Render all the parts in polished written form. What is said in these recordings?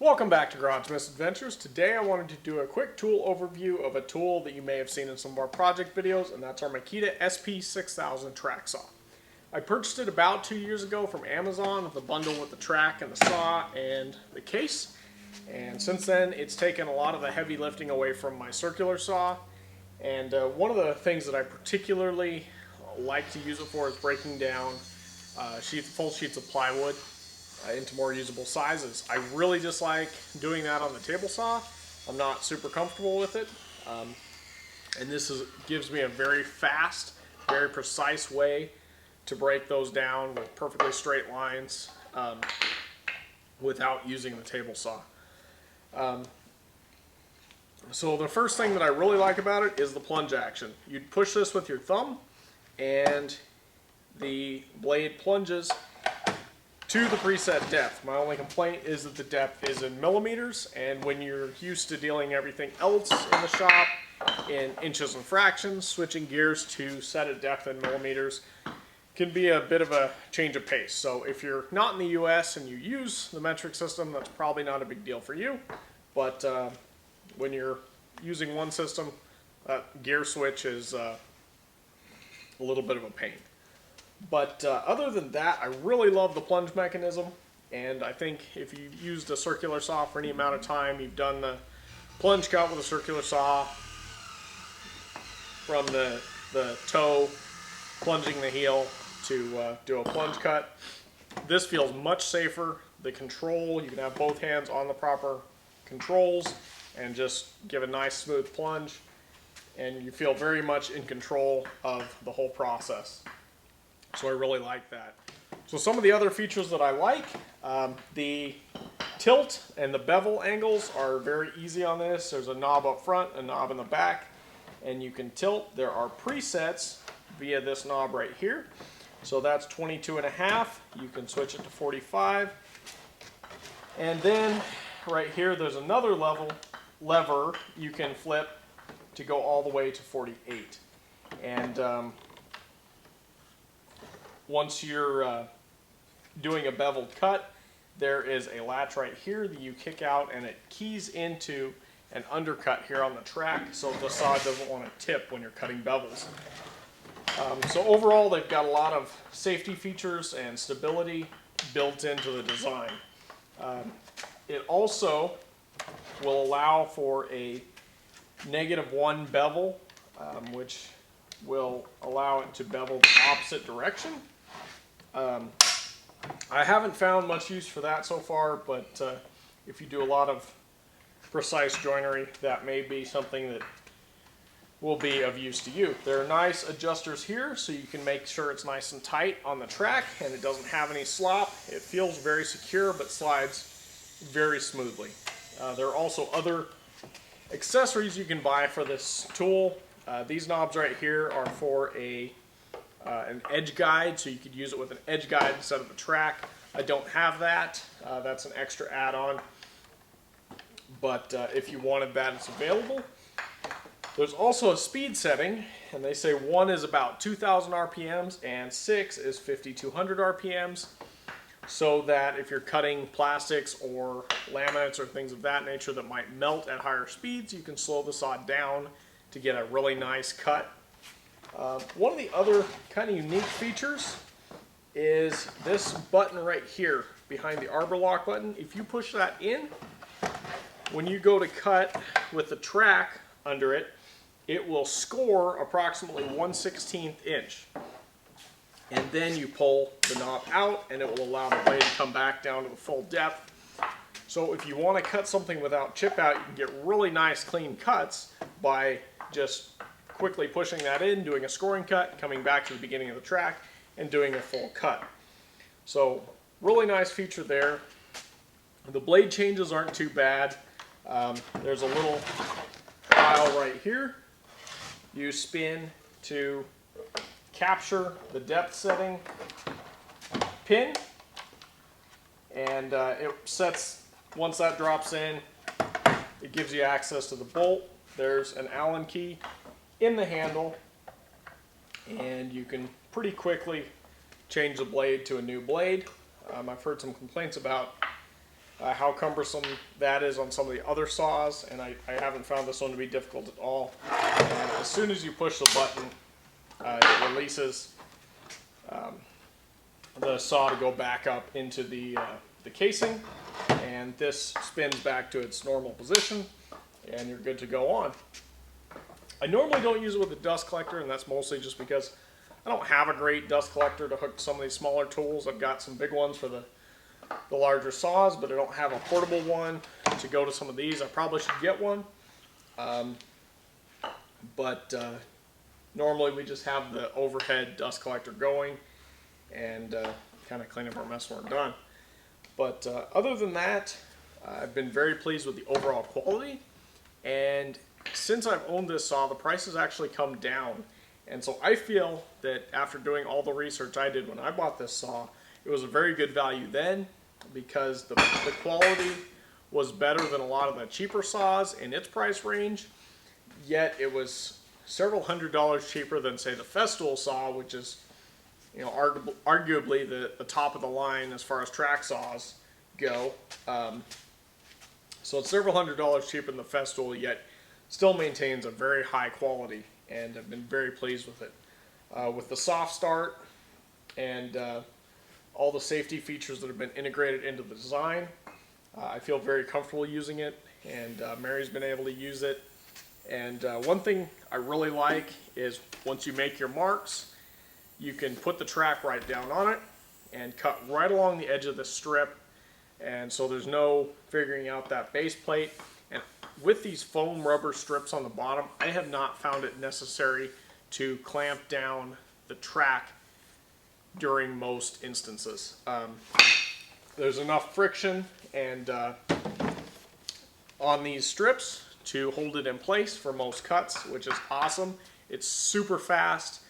Welcome back to GarageMisadventures. Today I wanted to do a quick tool overview of a tool that you may have seen in some of our project videos, and that's our Makita SP6000 Tracksaw. I purchased it about 2 years ago from Amazon with the bundle with the track and the saw and the case. And since then it's taken a lot of the heavy lifting away from my circular saw. And one of the things that I particularly like to use it for is breaking down full sheets of plywood into more usable sizes. I really dislike doing that on the table saw. I'm not super comfortable with it, and this gives me a very fast, very precise way to break those down with perfectly straight lines without using the table saw. So the first thing that I really like about it is the plunge action. You'd push this with your thumb and the blade plunges to the preset depth. My only complaint is that the depth is in millimeters, and when you're used to dealing everything else in the shop in inches and fractions, switching gears to set a depth in millimeters can be a bit of a change of pace. So if you're not in the US and you use the metric system, that's probably not a big deal for you. But when you're using one system, that gear switch is a little bit of a pain. But other than that, I really love the plunge mechanism, and I think if you've used a circular saw for any amount of time, you've done the plunge cut with a circular saw from the toe, plunging the heel to do a plunge cut. This feels much safer. The control, you can have both hands on the proper controls and just give a nice smooth plunge, and you feel very much in control of the whole process. So I really like that. So some of the other features that I like, the tilt and the bevel angles are very easy on this. There's a knob up front, a knob in the back, and you can tilt. There are presets via this knob right here. So that's 22.5. You can switch it to 45. And then right here there's another lever you can flip to go all the way to 48. And once you're doing a beveled cut, there is a latch right here that you kick out, and it keys into an undercut here on the track, so the saw doesn't want to tip when you're cutting bevels. So overall, they've got a lot of safety features and stability built into the design. It also will allow for a -1 bevel, which will allow it to bevel the opposite direction. I haven't found much use for that so far, but if you do a lot of precise joinery, that may be something that will be of use to you. There are nice adjusters here, so you can make sure it's nice and tight on the track and it doesn't have any slop. It feels very secure but slides very smoothly. There are also other accessories you can buy for this tool. These knobs right here are for an edge guide, so you could use it with an edge guide instead of a track. I don't have that. That's an extra add-on. But if you wanted that, it's available. There's also a speed setting, and they say 1 is about 2,000 RPMs and 6 is 5,200 RPMs, so that if you're cutting plastics or laminates or things of that nature that might melt at higher speeds, you can slow the saw down to get a really nice cut. One of the other kind of unique features is this button right here behind the arbor lock button. If you push that in, when you go to cut with the track under it, it will score approximately 1/16 inch. And then you pull the knob out and it will allow the blade to come back down to the full depth. So if you want to cut something without chip out, you can get really nice clean cuts by just quickly pushing that in, doing a scoring cut, coming back to the beginning of the track, and doing a full cut. So really nice feature there. The blade changes aren't too bad. There's a little dial right here. You spin to capture the depth setting pin, and it sets, once that drops in, it gives you access to the bolt. There's an Allen key in the handle, and you can pretty quickly change the blade to a new blade. I've heard some complaints about how cumbersome that is on some of the other saws, and I haven't found this one to be difficult at all. And as soon as you push the button, it releases the saw to go back up into the casing, and this spins back to its normal position, and you're good to go on. I normally don't use it with a dust collector, and that's mostly just because I don't have a great dust collector to hook to some of these smaller tools. I've got some big ones for the larger saws, but I don't have a portable one to go to some of these. I probably should get one, but normally we just have the overhead dust collector going and kind of clean up our mess when we're done. But other than that, I've been very pleased with the overall quality, and since I've owned this saw, the price has actually come down. And so I feel that after doing all the research I did when I bought this saw, it was a very good value then, because the quality was better than a lot of the cheaper saws in its price range, yet it was several $100s cheaper than, say, the Festool saw, which is, you know, arguably the top of the line as far as track saws go. So it's several $100s cheaper than the Festool, yet still maintains a very high quality, and I've been very pleased with it. With the soft start and all the safety features that have been integrated into the design, I feel very comfortable using it, and Mary's been able to use it. And one thing I really like is once you make your marks, you can put the track right down on it and cut right along the edge of the strip, and so there's no figuring out that base plate. And with these foam rubber strips on the bottom, I have not found it necessary to clamp down the track during most instances. There's enough friction and on these strips to hold it in place for most cuts, which is awesome. It's super fast,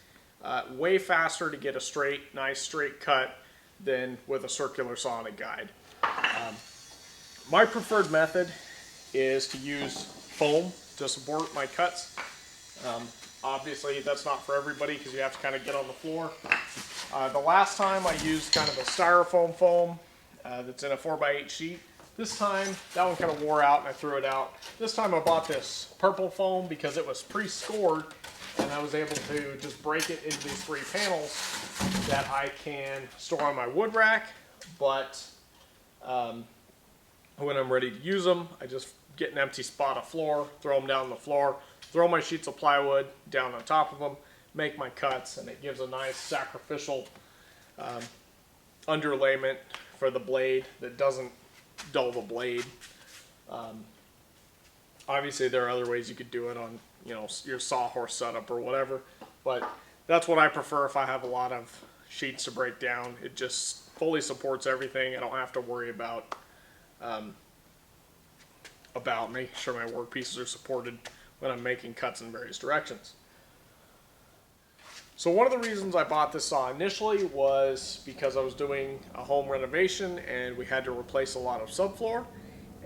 way faster to get a nice straight cut than with a circular saw and a guide. My preferred method is to use foam to support my cuts. Obviously that's not for everybody because you have to kind of get on the floor. The last time I used kind of a styrofoam foam that's in a 4x8 sheet. This time that one kind of wore out and I threw it out. This time I bought this purple foam because it was pre-scored, and I was able to just break it into these 3 panels that I can store on my wood rack. But when I'm ready to use them, I just get an empty spot of floor, throw them down on the floor, throw my sheets of plywood down on top of them, make my cuts, and it gives a nice sacrificial underlayment for the blade that doesn't dull the blade. Obviously there are other ways you could do it on, you know, your sawhorse setup or whatever, but that's what I prefer if I have a lot of sheets to break down. It just fully supports everything. I don't have to worry about making sure my work pieces are supported when I'm making cuts in various directions. So one of the reasons I bought this saw initially was because I was doing a home renovation and we had to replace a lot of subfloor,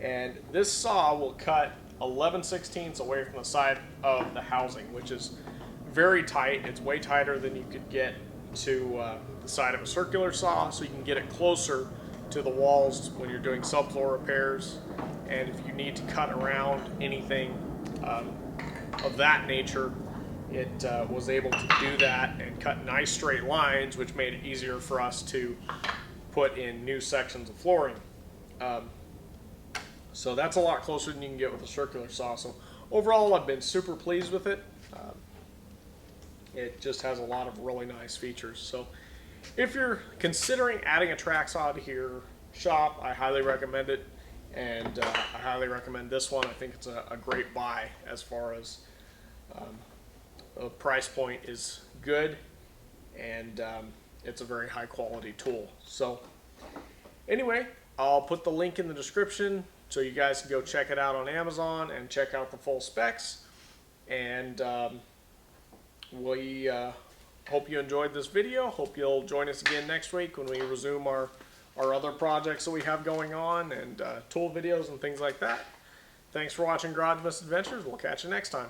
and this saw will cut 11/16 away from the side of the housing, which is very tight. It's way tighter than you could get to the side of a circular saw, so you can get it closer to the walls when you're doing subfloor repairs, and if you need to cut around anything of that nature, it was able to do that and cut nice straight lines, which made it easier for us to put in new sections of flooring. So that's a lot closer than you can get with a circular saw. So overall, I've been super pleased with it. It just has a lot of really nice features. So if you're considering adding a track saw to your shop, I highly recommend it, and I highly recommend this one. I think it's a great buy as far as the price point is good, and it's a very high quality tool. So anyway, I'll put the link in the description so you guys can go check it out on Amazon and check out the full specs. And we hope you enjoyed this video. Hope you'll join us again next week when we resume our other projects that we have going on, and tool videos and things like that. Thanks for watching Garage Misadventures. We'll catch you next time.